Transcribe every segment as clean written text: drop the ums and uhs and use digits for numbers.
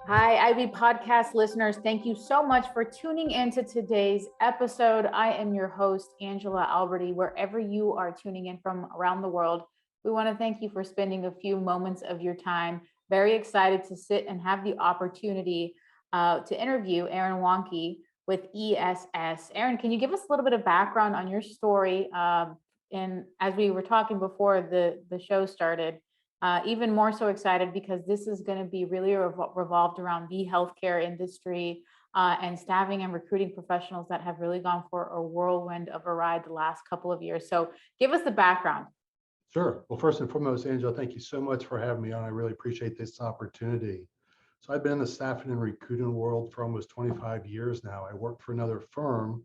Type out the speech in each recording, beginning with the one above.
Hi, Ivy Podcast listeners. Thank you so much for tuning into today's episode. I am your host, Angela Alberti, wherever you are tuning in from around the world. We want to thank you for spending a few moments of your time. Very excited to sit and have the opportunity to interview Aaron Wandtke with ESS. Aaron, can you give us a little bit of background on your story? And as we were talking before the show started, even more so excited because this is going to be really revolved around the healthcare industry and staffing and recruiting professionals that have really gone for a whirlwind of a ride the last couple of years. So give us the background. Sure. Well, first and foremost, Angela, thank you so much for having me on. I really appreciate this opportunity. So I've been in the staffing and recruiting world for almost 25 years now. I worked for another firm,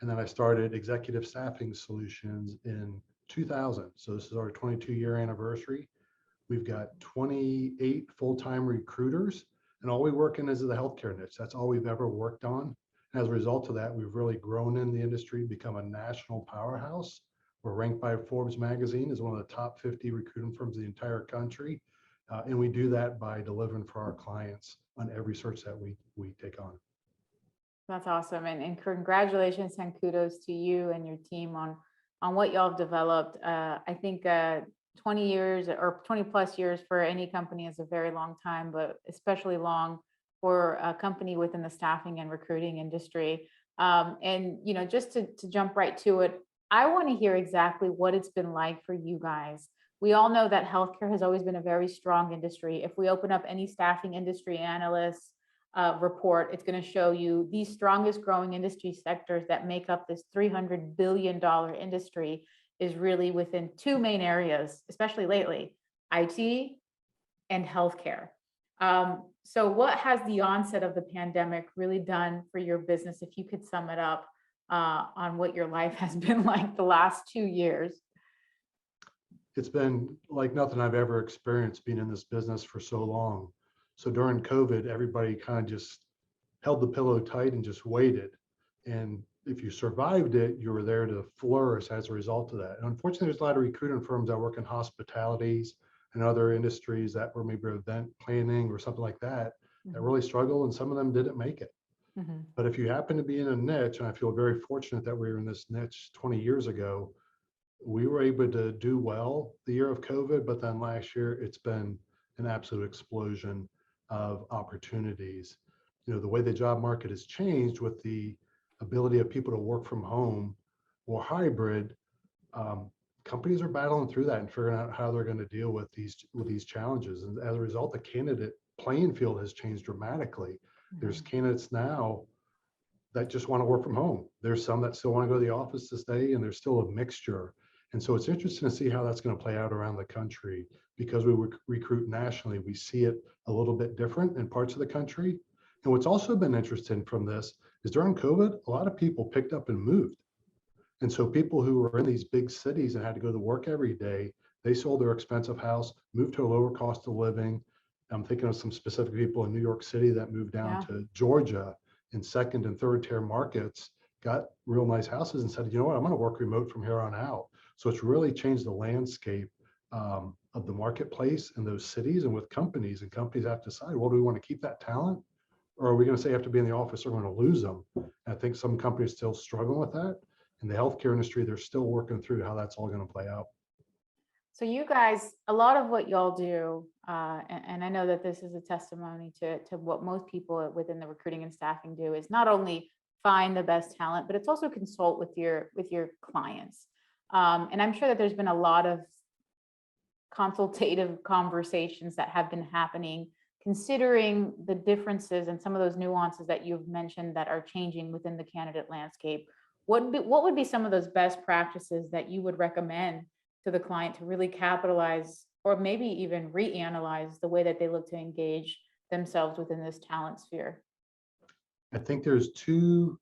and then I started Executive Staffing Solutions in 2000. So this is our 22-year anniversary. We've got 28 full-time recruiters, and all we work in is the healthcare niche. That's all we've ever worked on. And as a result of that, we've really grown in the industry, become a national powerhouse. We're ranked by Forbes magazine as one of the top 50 recruiting firms in the entire country. And we do that by delivering for our clients on every search that we take on. That's awesome. And congratulations and kudos to you and your team on what y'all have developed. I think 20 years or 20 plus years for any company is a very long time, but especially long for a company within the staffing and recruiting industry. And, you know, just to jump right to it, I want to hear exactly what it's been like for you guys. We all know that healthcare has always been a very strong industry. If we open up any staffing industry analyst report, it's going to show you the strongest growing industry sectors that make up this $300 billion industry is really within two main areas, especially lately, IT and healthcare. So what has the onset of the pandemic really done for your business? If you could sum it up on what your life has been like the last 2 years. It's been like nothing I've ever experienced being in this business for so long. So during COVID, everybody kind of just held the pillow tight and just waited. And if you survived it, you were there to flourish as a result of that. And unfortunately, there's a lot of recruiting firms that work in hospitalities and other industries that were maybe event planning or something like that, that really struggle, and some of them didn't make it. But if you happen to be in a niche, and I feel very fortunate that we were in this niche 20 years ago, we were able to do well the year of COVID, but then last year, it's been an absolute explosion of opportunities. You know, the way the job market has changed with the ability of people to work from home or hybrid, companies are battling through that and figuring out how they're going to deal with these challenges. And as a result, the candidate playing field has changed dramatically. There's candidates now that just want to work from home. There's some that still want to go to the office to stay, and there's still a mixture. And so it's interesting to see how that's going to play out around the country, because we recruit nationally. We see it a little bit different in parts of the country. And what's also been interesting from this is during COVID, a lot of people picked up and moved. And so people who were in these big cities and had to go to work every day, they sold their expensive house, moved to a lower cost of living. I'm thinking of some specific people in New York City that moved down to Georgia in second and third tier markets, got real nice houses and said, you know what, I'm going to work remote from here on out. So it's really changed the landscape of the marketplace in those cities and with companies. And companies have to decide, well, do we want to keep that talent? Or are we going to say you have to be in the office or we're going to lose them? And I think some companies still struggle with that. In the healthcare industry, they're still working through how that's all going to play out. So you guys, a lot of what y'all do, and I know that this is a testimony to what most people within the recruiting and staffing do, is not only find the best talent, but it's also consult with your clients. And I'm sure that there's been a lot of consultative conversations that have been happening, considering the differences and some of those nuances that you've mentioned that are changing within the candidate landscape. What would be some of those best practices that you would recommend to the client to really capitalize, or maybe even reanalyze the way that they look to engage themselves within this talent sphere? I think there's two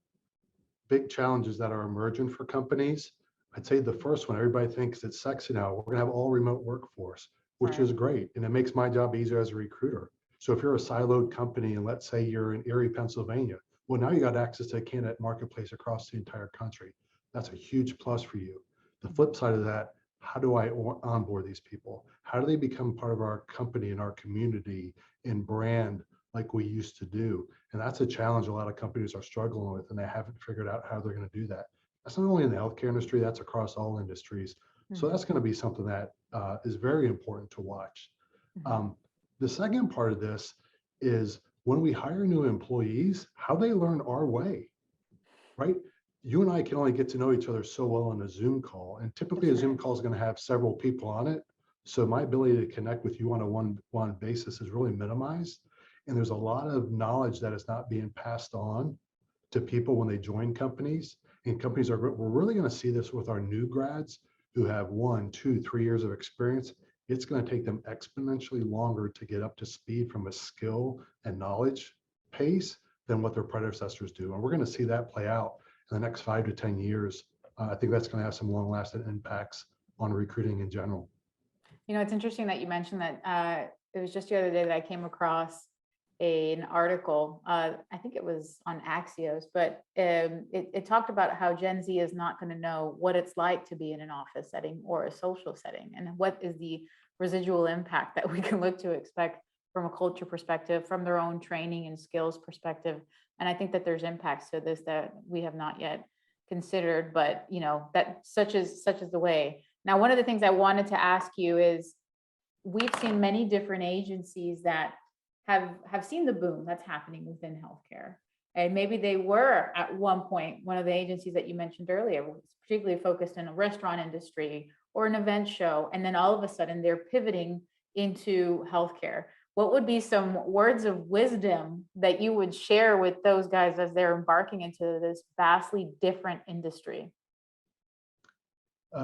big challenges that are emerging for companies. I'd say the first one, everybody thinks it's sexy now. We're going to have all remote workforce, which is great. And it makes my job easier as a recruiter. So if you're a siloed company and let's say you're in Erie, Pennsylvania, well, now you got access to a candidate marketplace across the entire country. That's a huge plus for you. The flip side of that, how do I onboard these people? How do they become part of our company and our community and brand like we used to do. And that's a challenge a lot of companies are struggling with, and they haven't figured out how they're going to do that. That's not only in the healthcare industry, that's across all industries. So that's going to be something that is very important to watch. The second part of this is when we hire new employees, how they learn our way, right? You and I can only get to know each other so well in a Zoom call. And typically a Zoom call is going to have several people on it. So my ability to connect with you on a one-on-one basis is really minimized. And there's a lot of knowledge that is not being passed on to people when they join companies. And companies we're really going to see this with our new grads who have 1, 2, 3 years of experience. It's going to take them exponentially longer to get up to speed from a skill and knowledge pace than what their predecessors do. And we're going to see that play out in the next 5 to 10 years. I think that's going to have some long-lasting impacts on recruiting in general. You know, it's interesting that you mentioned that. It was just the other day that I came across an article. I think it was on Axios, but it talked about how Gen Z is not going to know what it's like to be in an office setting or a social setting, and what is the residual impact that we can look to expect from a culture perspective, from their own training and skills perspective. And I think that there's impacts to this that we have not yet considered, but you know, that such is the way. Now, one of the things I wanted to ask you is, we've seen many different agencies that have seen the boom that's happening within healthcare. And maybe they were at one point, one of the agencies that you mentioned earlier, was particularly focused in a restaurant industry or an event show. And then all of a sudden they're pivoting into healthcare. What would be some words of wisdom that you would share with those guys as they're embarking into this vastly different industry?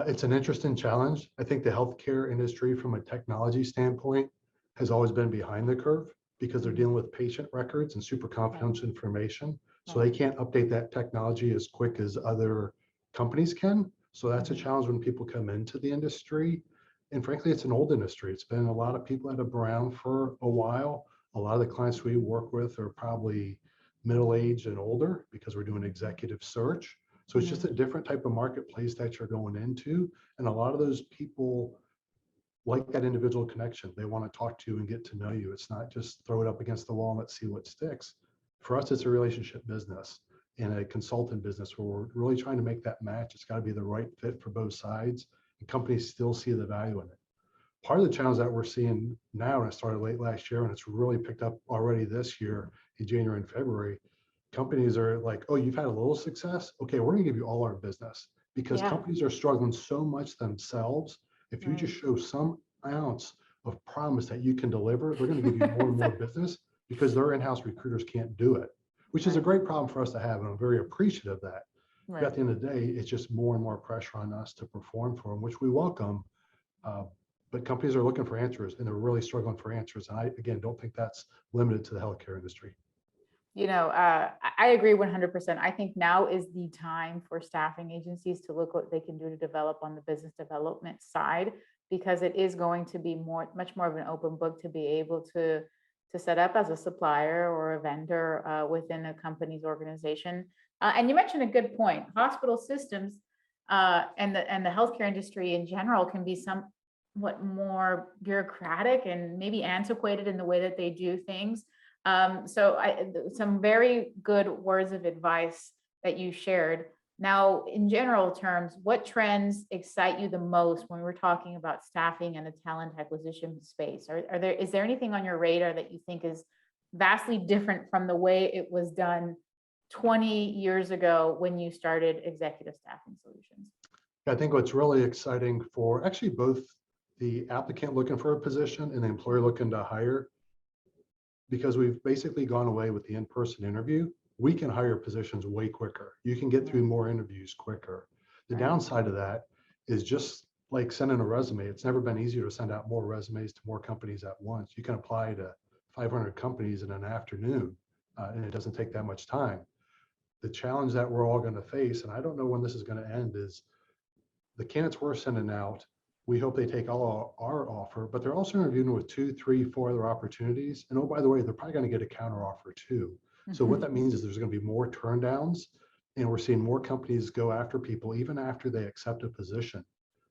It's an interesting challenge. I think the healthcare industry from a technology standpoint has always been behind the curve because they're dealing with patient records and super confidential information. So they can't update that technology as quick as other companies can. So that's a challenge when people come into the industry. And frankly, it's an old industry. It's been a lot of people that have been around for a while. A lot of the clients we work with are probably middle-aged and older because we're doing executive search. So it's just a different type of marketplace that you're going into. And a lot of those people like that individual connection. They want to talk to you and get to know you. It's not just throw it up against the wall and let's see what sticks. For us, it's a relationship business and a consultant business where we're really trying to make that match. It's got to be the right fit for both sides, and companies still see the value in it. Part of the challenge that we're seeing now, and it started late last year and it's really picked up already this year in January and February, companies are like, oh, you've had a little success? Okay, we're going to give you all our business, because companies are struggling so much themselves. If you just show some ounce of promise that you can deliver, they're going to give you more and more business because their in-house recruiters can't do it, which is a great problem for us to have. And I'm very appreciative of that. But at the end of the day, it's just more and more pressure on us to perform for them, which we welcome. But companies are looking for answers and they're really struggling for answers. And I, again, don't think that's limited to the healthcare industry. You know, I agree 100%. I think now is the time for staffing agencies to look what they can do to develop on the business development side, because it is going to be much more of an open book to be able to set up as a supplier or a vendor within a company's organization. And you mentioned a good point. Hospital systems and the healthcare industry in general can be somewhat more bureaucratic and maybe antiquated in the way that they do things. So some very good words of advice that you shared. Now, in general terms, what trends excite you the most when we're talking about staffing and the talent acquisition space? Is there anything on your radar that you think is vastly different from the way it was done 20 years ago when you started Executive Staffing Solutions? I think what's really exciting for actually both the applicant looking for a position and the employer looking to hire, because we've basically gone away with the in-person interview, we can hire positions way quicker. You can get through more interviews quicker. The downside of that is just like sending a resume. It's never been easier to send out more resumes to more companies at once. You can apply to 500 companies in an afternoon, and it doesn't take that much time. The challenge that we're all going to face, and I don't know when this is going to end, is the candidates we're sending out, we hope they take all our offer, but they're also interviewing with 2, 3, 4 other opportunities. And oh, by the way, they're probably going to get a counter offer too. So what that means is there's going to be more turndowns, and we're seeing more companies go after people even after they accept a position.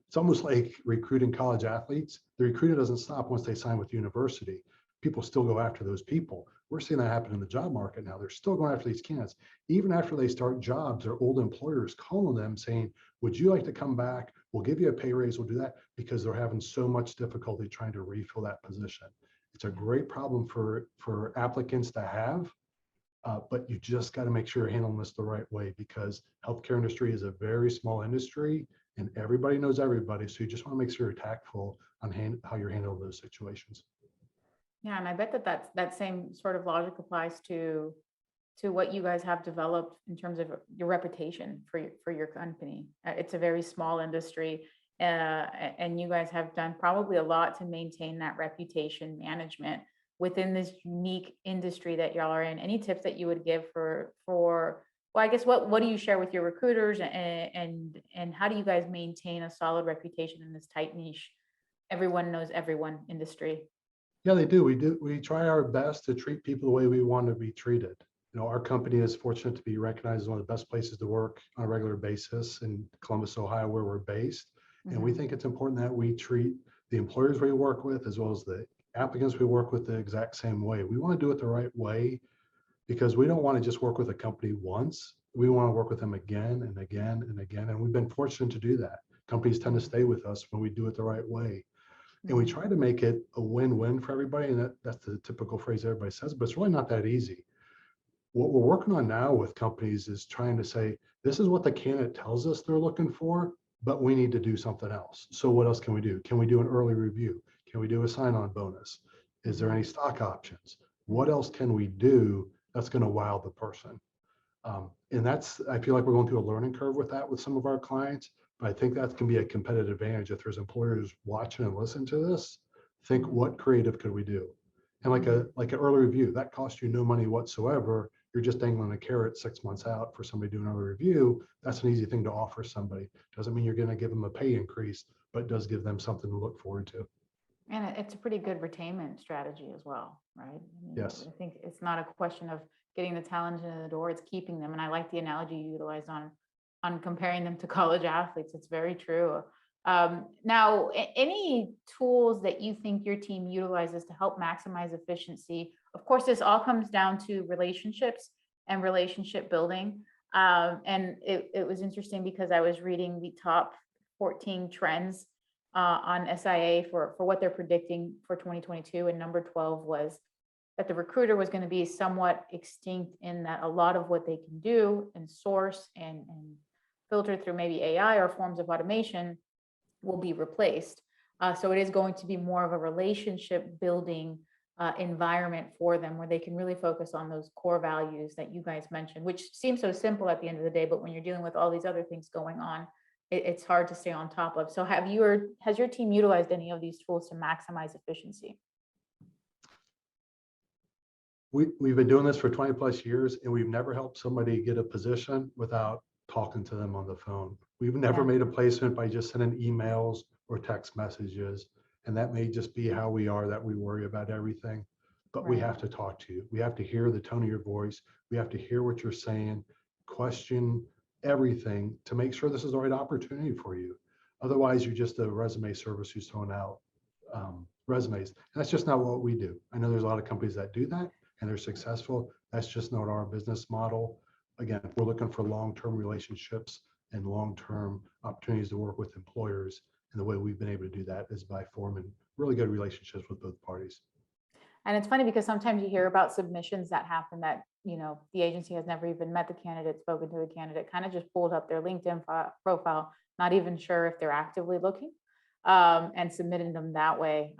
It's almost like recruiting college athletes. The recruiter doesn't stop once they sign with the university. people still go after those people. We're seeing that happen in the job market now. They're still going after these candidates. Even after they start jobs, their old employers calling them saying, would you like to come back? We'll give you a pay raise, we'll do that, because they're having so much difficulty trying to refill that position. It's a great problem for applicants to have, but you just got to make sure you're handling this the right way, because healthcare industry is a very small industry and everybody knows everybody. So you just want to make sure you're tactful on how you're handling those situations. Yeah, and I bet that same sort of logic applies to what you guys have developed in terms of your reputation for your company. It's a very small industry, and you guys have done probably a lot to maintain that reputation management within this unique industry that y'all are in. Any tips that you would give for well, I guess what do you share with your recruiters, and how do you guys maintain a solid reputation in this tight niche, everyone knows everyone industry? Yeah, they do. We try our best to treat people the way we want to be treated. You know, our company is fortunate to be recognized as one of the best places to work on a regular basis in Columbus, Ohio, where we're based. And we think it's important that we treat the employers we work with, as well as the applicants we work with, the exact same way. We want to do it the right way, because we don't want to just work with a company once. We want to work with them again and again and again. And we've been fortunate to do that. Companies tend to stay with us when we do it the right way. And we try to make it a win-win for everybody. And that's the typical phrase everybody says, but it's really not that easy. What we're working on now with companies is trying to say, this is what the candidate tells us they're looking for, but we need to do something else. So what else can we do? Can we do an early review? Can we do a sign-on bonus? Is there any stock options? What else can we do that's going to wow the person? And that's, I feel like we're going through a learning curve with that with some of our clients. But I think that can be a competitive advantage if there's employers watching and listening to this. Think, what creative could we do? And like an early review, that costs you no money whatsoever. You're just dangling a carrot 6 months out for somebody to do another review. That's an easy thing to offer somebody. Doesn't mean you're going to give them a pay increase, but it does give them something to look forward to. And it's a pretty good retainment strategy as well, right? I mean, Yes. I think it's not a question of getting the talent in the door, it's keeping them. And I like the analogy you utilized on comparing them to college athletes. It's very true. Now, any tools that you think your team utilizes to help maximize efficiency? Of course, this all comes down to relationships and relationship building. And it was interesting because I was reading the top 14 trends on SIA for what they're predicting for 2022. And number 12 was that the recruiter was going to be somewhat extinct, in that a lot of what they can do and source and filter through maybe AI or forms of automation will be replaced. So it is going to be more of a relationship building environment for them, where they can really focus on those core values that you guys mentioned, which seems so simple at the end of the day, but when you're dealing with all these other things going on, it's hard to stay on top of. So has your team utilized any of these tools to maximize efficiency? We've been doing this for 20 plus years, and we've never helped somebody get a position without talking to them on the phone. We've never made a placement by just sending emails or text messages. And that may just be how we are, that we worry about everything, but we have to talk to you. We have to hear the tone of your voice. We have to hear what you're saying, question everything to make sure this is the right opportunity for you. Otherwise, you're just a resume service who's throwing out resumes. And that's just not what we do. I know there's a lot of companies that do that and they're successful. That's just not our business model. Again, we're looking for long-term relationships and long-term opportunities to work with employers. And the way we've been able to do that is by forming really good relationships with both parties. And it's funny because sometimes you hear about submissions that happen that, you know, the agency has never even met the candidate, spoken to the candidate, kind of just pulled up their LinkedIn profile, not even sure if they're actively looking, and submitting them that way.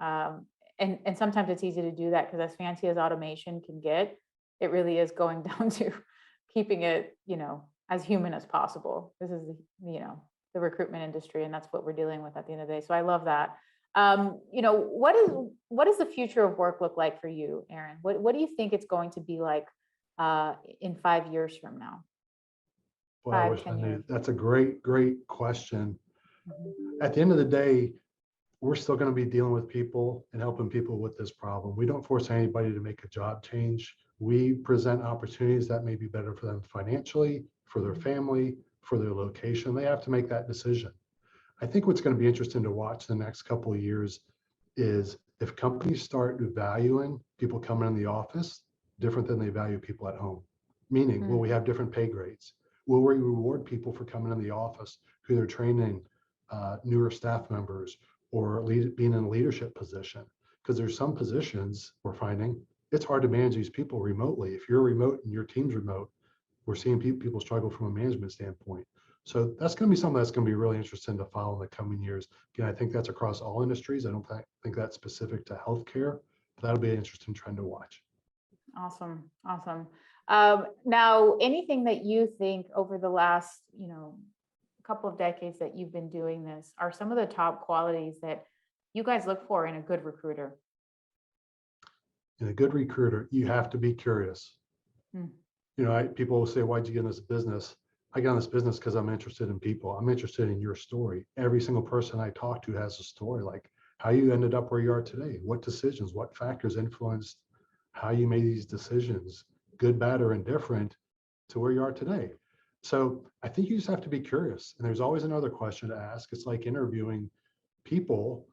And sometimes it's easy to do that because as fancy as automation can get, it really is going down to keeping it, you know, as human as possible. This is, you know, the recruitment industry, and that's what we're dealing with at the end of the day. So I love that. You know, what does the future of work look like for you, Aaron? What do you think it's going to be like in 5 years from now? Well, I wish I knew. That's a great question. At the end of the day, we're still going to be dealing with people and helping people with this problem. We don't force anybody to make a job change. We present opportunities that may be better for them financially, for their family, for their location. They have to make that decision. I think what's going to be interesting to watch the next couple of years is if companies start valuing people coming in the office different than they value people at home? Meaning, will we have different pay grades? Will we reward people for coming in the office who they're training newer staff members or being in a leadership position? Because there's some positions we're finding it's hard to manage these people remotely. If you're remote and your team's remote, we're seeing people struggle from a management standpoint. So that's going to be something that's going to be really interesting to follow in the coming years. Again, I think that's across all industries. I don't think that's specific to healthcare, but that'll be an interesting trend to watch. Awesome. Awesome. Now, anything that you think over the last, couple of decades that you've been doing this are some of the top qualities that you guys look for in a good recruiter? In a good recruiter, you have to be curious. People will say, why'd you get in this business? I got in this business because I'm interested in people. I'm interested in your story. Every single person I talk to has a story, like how you ended up where you are today, what decisions, what factors influenced how you made these decisions, good, bad, or indifferent, to where you are today. So I think you just have to be curious. And there's always another question to ask. It's like interviewing people.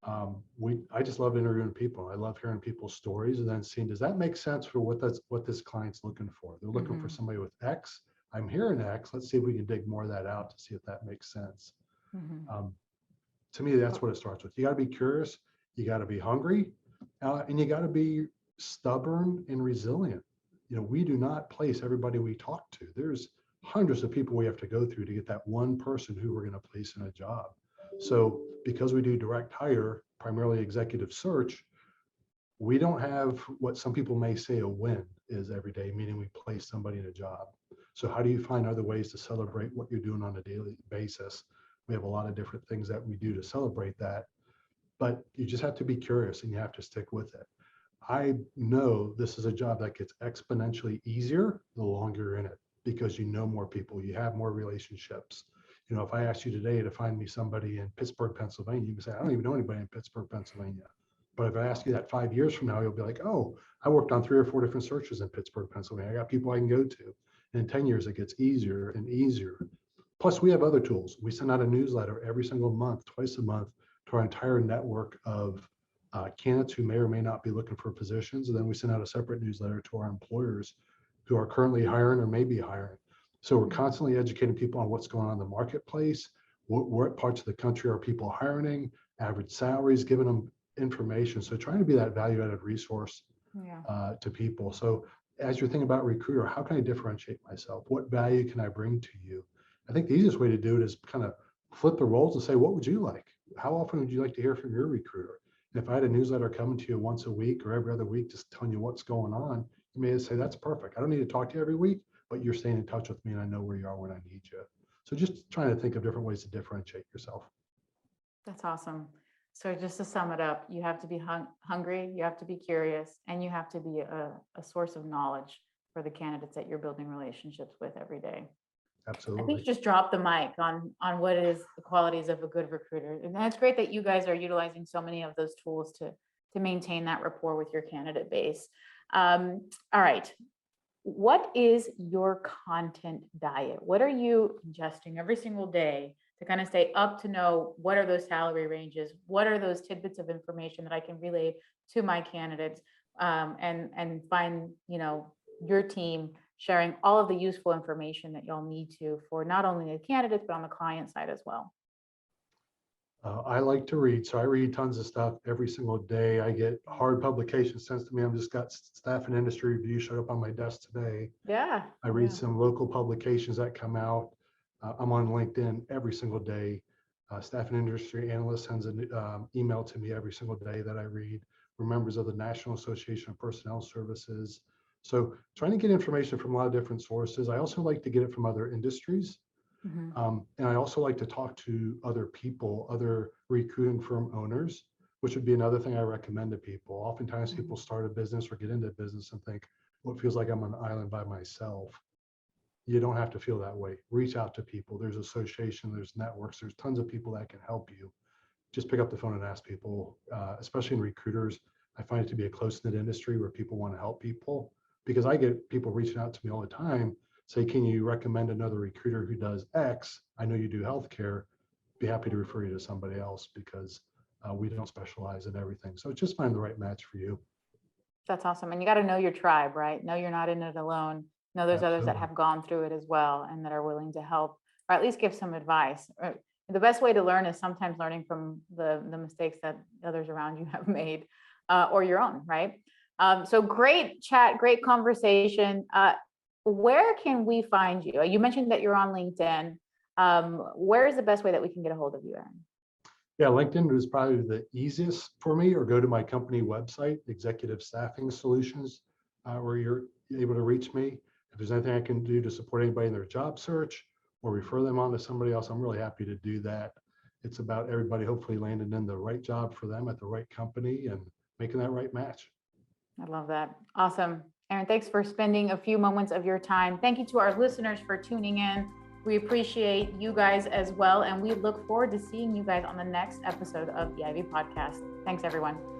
I just love interviewing people. I love hearing people's stories and then seeing, does that make sense for what this client's looking for? They're looking for somebody with X. I'm hearing X. Let's see if we can dig more of that out to see if that makes sense. To me, that's what it starts with. You got to be curious. You got to be hungry, and you got to be stubborn and resilient. We do not place everybody we talk to. There's hundreds of people we have to go through to get that one person who we're going to place in a job. So because we do direct hire, primarily executive search, we don't have what some people may say a win is every day, meaning we place somebody in a job. So how do you find other ways to celebrate what you're doing on a daily basis? We have a lot of different things that we do to celebrate that, but you just have to be curious and you have to stick with it. I know this is a job that gets exponentially easier the longer you're in it, because you know more people, you have more relationships. If I asked you today to find me somebody in Pittsburgh, Pennsylvania, you can say, I don't even know anybody in Pittsburgh, Pennsylvania. But if I ask you that 5 years from now, you'll be like, oh, I worked on 3 or 4 different searches in Pittsburgh, Pennsylvania. I got people I can go to. And in 10 years, it gets easier and easier. Plus, we have other tools. We send out a newsletter every single month, twice a month, to our entire network of candidates who may or may not be looking for positions. And then we send out a separate newsletter to our employers who are currently hiring or may be hiring. So we're constantly educating people on what's going on in the marketplace, what parts of the country are people hiring, average salaries, giving them information. So trying to be that value-added resource to people. So as you're thinking about recruiter, how can I differentiate myself? What value can I bring to you? I think the easiest way to do it is kind of flip the roles and say, what would you like? How often would you like to hear from your recruiter? And if I had a newsletter coming to you once a week or every other week, just telling you what's going on, you may say, that's perfect. I don't need to talk to you every week, but you're staying in touch with me and I know where you are when I need you. So just trying to think of different ways to differentiate yourself. That's awesome. So just to sum it up, you have to be hungry, you have to be curious, and you have to be a source of knowledge for the candidates that you're building relationships with every day. Absolutely. I think you just dropped the mic on what is the qualities of a good recruiter. And that's great that you guys are utilizing so many of those tools to maintain that rapport with your candidate base. All right. What is your content diet? What are you ingesting every single day to kind of stay up to know what are those salary ranges? What are those tidbits of information that I can relay to my candidates and find, your team sharing all of the useful information that y'all need to for not only the candidates, but on the client side as well? I like to read, so I read tons of stuff every single day. I get hard publications sent to me. I've just got Staff and Industry Review showed up on my desk today. Yeah. I read some local publications that come out. I'm on LinkedIn every single day. Staff and Industry Analyst sends an email to me every single day that I read. We're members of the National Association of Personnel Services. So trying to get information from a lot of different sources. I also like to get it from other industries. And I also like to talk to other people, other recruiting firm owners, which would be another thing I recommend to people. Oftentimes people start a business or get into business and think, well, it feels like I'm on an island by myself. You don't have to feel that way. Reach out to people. There's association, there's networks, there's tons of people that can help you. Just pick up the phone and ask people, especially in recruiters. I find it to be a close-knit industry where people want to help people, because I get people reaching out to me all the time, say, can you recommend another recruiter who does X? I know you do healthcare. Be happy to refer you to somebody else, because we don't specialize in everything. So just find the right match for you. That's awesome. And you got to know your tribe, right? Know you're not in it alone. Know there's others that Absolutely. have gone through it as well and that are willing to help or at least give some advice. The best way to learn is sometimes learning from the mistakes that others around you have made or your own, right? So great chat, great conversation. Where can we find you? You mentioned that you're on LinkedIn. Where is the best way that we can get a hold of you, Aaron? Yeah, LinkedIn is probably the easiest for me, or go to my company website, Executive Staffing Solutions, where you're able to reach me. If there's anything I can do to support anybody in their job search or refer them on to somebody else, I'm really happy to do that. It's about everybody hopefully landing in the right job for them at the right company and making that right match. I love that. Awesome. Aaron, thanks for spending a few moments of your time. Thank you to our listeners for tuning in. We appreciate you guys as well. And we look forward to seeing you guys on the next episode of the Ivy Podcast. Thanks, everyone.